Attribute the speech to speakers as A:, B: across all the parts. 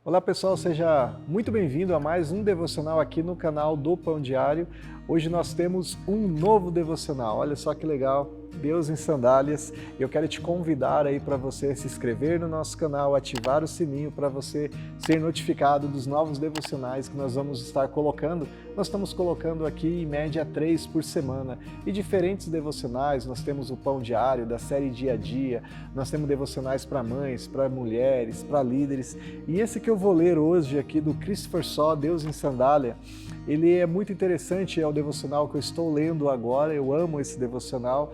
A: Olá pessoal, seja muito bem-vindo a mais um devocional aqui no canal do Pão Diário. Hoje nós temos um novo devocional, olha só que legal, Deus em Sandálias. Eu quero te convidar aí para você se inscrever no nosso canal, ativar o sininho para você ser notificado dos novos devocionais que nós vamos estar colocando. Nós estamos colocando aqui em média 3 por semana e diferentes devocionais. Nós temos o Pão Diário da série Dia a Dia, nós temos devocionais para mães, para mulheres, para líderes. E esse que eu vou ler hoje aqui do Christopher Shaw, Deus em Sandália, ele é muito interessante, é o devocional que eu estou lendo agora, eu amo esse devocional,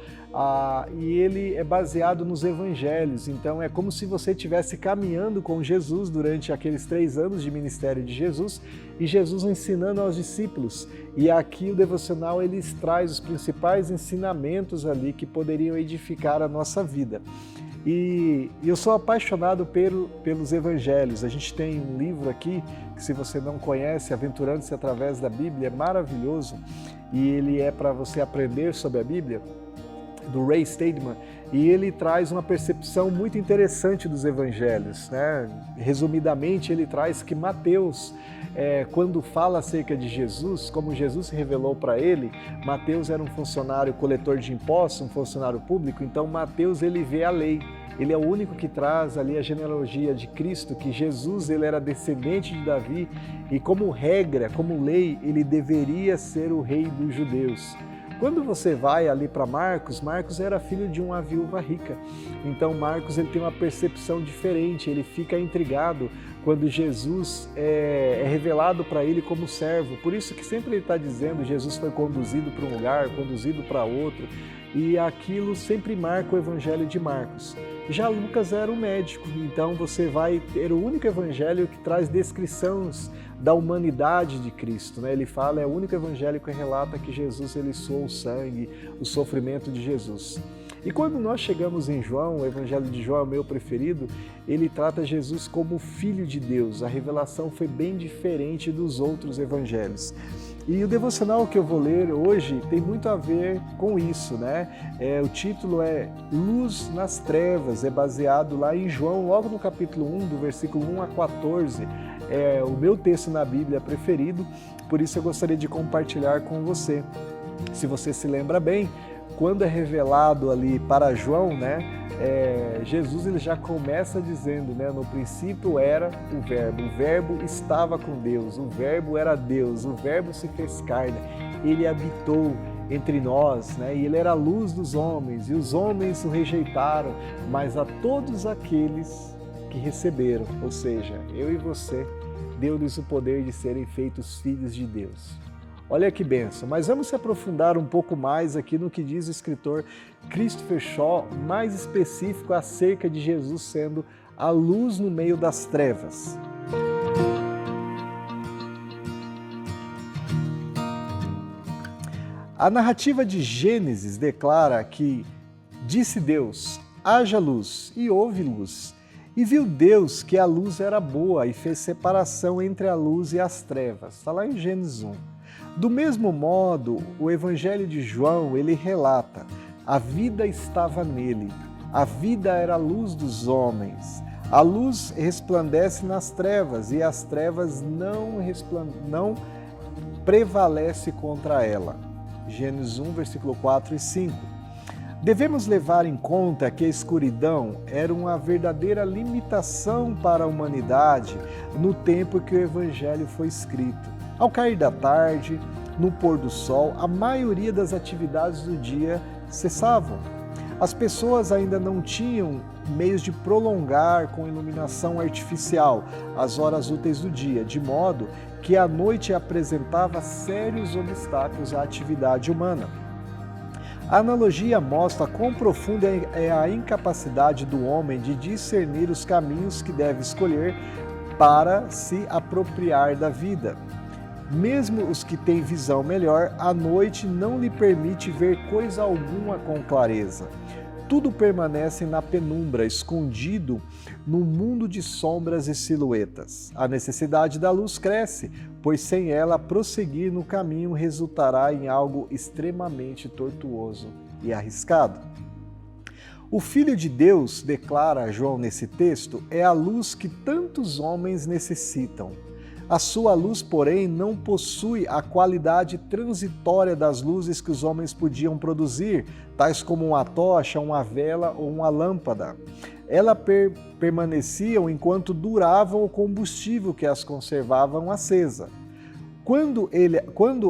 A: e ele é baseado nos evangelhos, então é como se você estivesse caminhando com Jesus durante aqueles 3 anos de ministério de Jesus, e Jesus ensinando aos discípulos, e aqui o devocional ele traz os principais ensinamentos ali que poderiam edificar a nossa vida. E eu sou apaixonado pelos evangelhos. A gente tem um livro aqui, que se você não conhece, Aventurando-se através da Bíblia, é maravilhoso, e ele é para você aprender sobre a Bíblia, do Ray Stedman, e ele traz uma percepção muito interessante dos evangelhos, né? Resumidamente, ele traz que Mateus, quando fala acerca de Jesus, como Jesus se revelou para ele, Mateus era um funcionário coletor de impostos, um funcionário público, então Mateus ele vê a lei. Ele é o único que traz ali a genealogia de Cristo, que Jesus ele era descendente de Davi e como regra, como lei, ele deveria ser o rei dos judeus. Quando você vai ali para Marcos, Marcos era filho de uma viúva rica. Então Marcos ele tem uma percepção diferente, ele fica intrigado quando Jesus é revelado para ele como servo. Por isso que sempre ele está dizendo, Jesus foi conduzido para um lugar, conduzido para outro. E aquilo sempre marca o evangelho de Marcos. Já Lucas era um médico, então você vai ter o único evangelho que traz descrições da humanidade de Cristo, né? Ele fala, é o único evangelho que relata que Jesus ele suou o sangue, o sofrimento de Jesus. E quando nós chegamos em João, o evangelho de João é o meu preferido, ele trata Jesus como Filho de Deus. A revelação foi bem diferente dos outros evangelhos. E o devocional que eu vou ler hoje tem muito a ver com isso, né? O título é Luz nas Trevas, é baseado lá em João, logo no capítulo 1, do versículo 1 a 14. É o meu texto na Bíblia preferido, por isso eu gostaria de compartilhar com você. Se você se lembra bem, quando é revelado ali para João, né? Jesus ele já começa dizendo, né? No princípio era o Verbo estava com Deus, o Verbo era Deus, o Verbo se fez carne, ele habitou entre nós, né? E ele era a luz dos homens, e os homens o rejeitaram, mas a todos aqueles que receberam, ou seja, eu e você, deu-lhes o poder de serem feitos filhos de Deus. Olha que bênção, mas vamos se aprofundar um pouco mais aqui no que diz o escritor Christopher Shaw, mais específico acerca de Jesus sendo a luz no meio das trevas. A narrativa de Gênesis declara que disse Deus, haja luz, e houve luz. E viu Deus que a luz era boa e fez separação entre a luz e as trevas. Está lá em Gênesis 1. Do mesmo modo, o Evangelho de João, ele relata, a vida estava nele, a vida era a luz dos homens, a luz resplandece nas trevas e as trevas não prevalece contra ela. Gênesis 1, versículo 4 e 5. Devemos levar em conta que a escuridão era uma verdadeira limitação para a humanidade no tempo que o Evangelho foi escrito. Ao cair da tarde, no pôr do sol, a maioria das atividades do dia cessavam. As pessoas ainda não tinham meios de prolongar com iluminação artificial as horas úteis do dia, de modo que a noite apresentava sérios obstáculos à atividade humana. A analogia mostra quão profunda é a incapacidade do homem de discernir os caminhos que deve escolher para se apropriar da vida. Mesmo os que têm visão melhor, a noite não lhe permite ver coisa alguma com clareza. Tudo permanece na penumbra, escondido no mundo de sombras e silhuetas. A necessidade da luz cresce, pois sem ela prosseguir no caminho resultará em algo extremamente tortuoso e arriscado. O Filho de Deus, declara João nesse texto, é a luz que tantos homens necessitam. A sua luz, porém, não possui a qualidade transitória das luzes que os homens podiam produzir, tais como uma tocha, uma vela ou uma lâmpada. Elas permaneciam enquanto durava o combustível que as conservavam acesa. Quando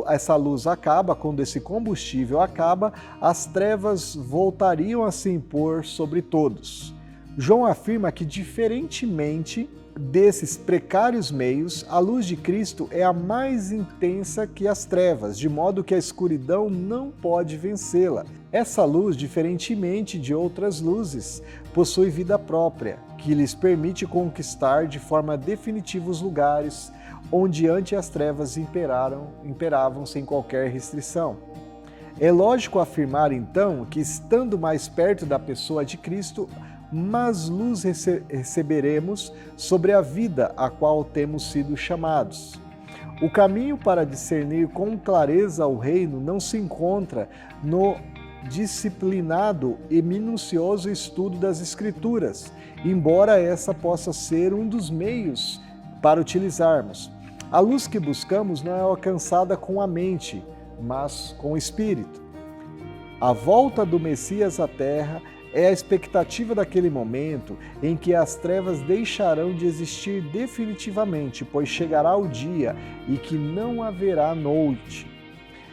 A: essa luz acaba, quando esse combustível acaba, as trevas voltariam a se impor sobre todos. João afirma que, diferentemente desses precários meios, a luz de Cristo é a mais intensa que as trevas, de modo que a escuridão não pode vencê-la. Essa luz, diferentemente de outras luzes, possui vida própria, que lhes permite conquistar de forma definitiva os lugares onde antes as trevas imperavam sem qualquer restrição. É lógico afirmar, então, que estando mais perto da pessoa de Cristo, mais luz receberemos sobre a vida a qual temos sido chamados. O caminho para discernir com clareza o reino não se encontra no disciplinado e minucioso estudo das Escrituras, embora essa possa ser um dos meios para utilizarmos. A luz que buscamos não é alcançada com a mente, mas com o Espírito. A volta do Messias à Terra é a expectativa daquele momento em que as trevas deixarão de existir definitivamente, pois chegará o dia em que não haverá noite.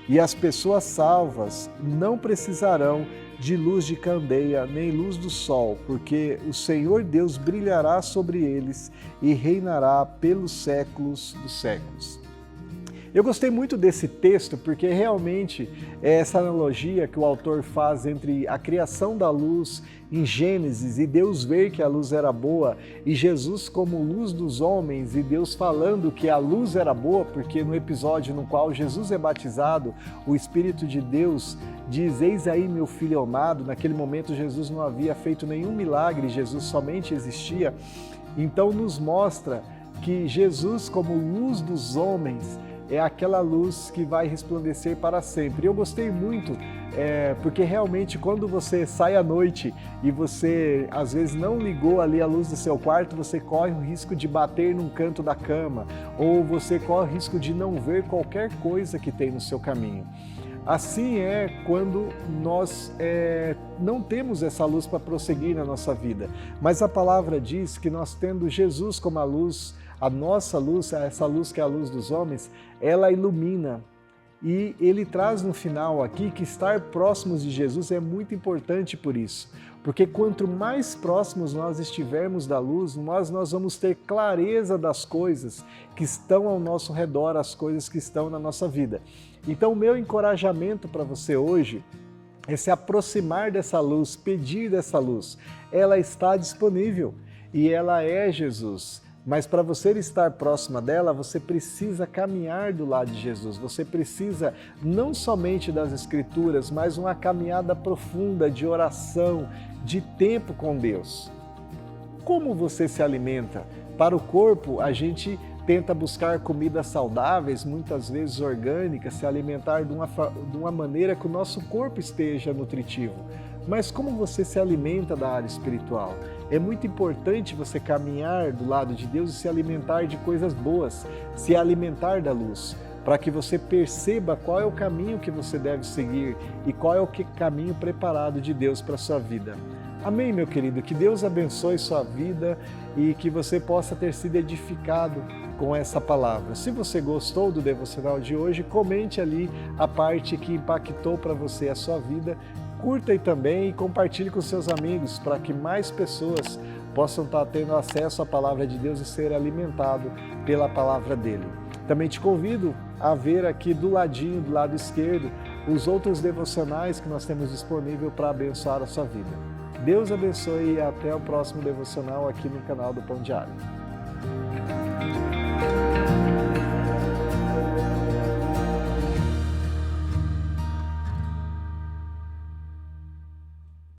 A: E as pessoas salvas não precisarão de luz de candeia nem luz do sol, porque o Senhor Deus brilhará sobre eles e reinará pelos séculos dos séculos. Eu gostei muito desse texto porque realmente é essa analogia que o autor faz entre a criação da luz em Gênesis e Deus ver que a luz era boa e Jesus como luz dos homens e Deus falando que a luz era boa, porque no episódio no qual Jesus é batizado, o Espírito de Deus diz: eis aí meu filho amado. Naquele momento Jesus não havia feito nenhum milagre, Jesus somente existia. Então nos mostra que Jesus como luz dos homens é aquela luz que vai resplandecer para sempre. Eu gostei muito, porque realmente quando você sai à noite e você às vezes não ligou ali a luz do seu quarto, você corre o risco de bater num canto da cama, ou você corre o risco de não ver qualquer coisa que tem no seu caminho. Assim é quando nós não temos essa luz para prosseguir na nossa vida. Mas a palavra diz que nós tendo Jesus como a luz, a nossa luz, essa luz que é a luz dos homens, ela ilumina. E ele traz no final aqui que estar próximos de Jesus é muito importante por isso. Porque quanto mais próximos nós estivermos da luz, nós vamos ter clareza das coisas que estão ao nosso redor, as coisas que estão na nossa vida. Então o meu encorajamento para você hoje é se aproximar dessa luz, pedir dessa luz. Ela está disponível e ela é Jesus. Mas para você estar próxima dela, você precisa caminhar do lado de Jesus. Você precisa não somente das Escrituras, mas uma caminhada profunda de oração, de tempo com Deus. Como você se alimenta? Para o corpo, a gente tenta buscar comidas saudáveis, muitas vezes orgânicas, se alimentar de uma maneira que o nosso corpo esteja nutritivo. Mas como você se alimenta da área espiritual? É muito importante você caminhar do lado de Deus e se alimentar de coisas boas, se alimentar da luz, para que você perceba qual é o caminho que você deve seguir e qual é o caminho preparado de Deus para a sua vida. Amém, meu querido? Que Deus abençoe sua vida e que você possa ter sido edificado com essa palavra. Se você gostou do devocional de hoje, comente ali a parte que impactou para você a sua vida. Curta aí também e compartilhe com seus amigos para que mais pessoas possam estar tendo acesso à palavra de Deus e ser alimentado pela palavra dele. Também te convido a ver aqui do ladinho, do lado esquerdo, os outros devocionais que nós temos disponível para abençoar a sua vida. Deus abençoe e até o próximo devocional aqui no canal do Pão Diário.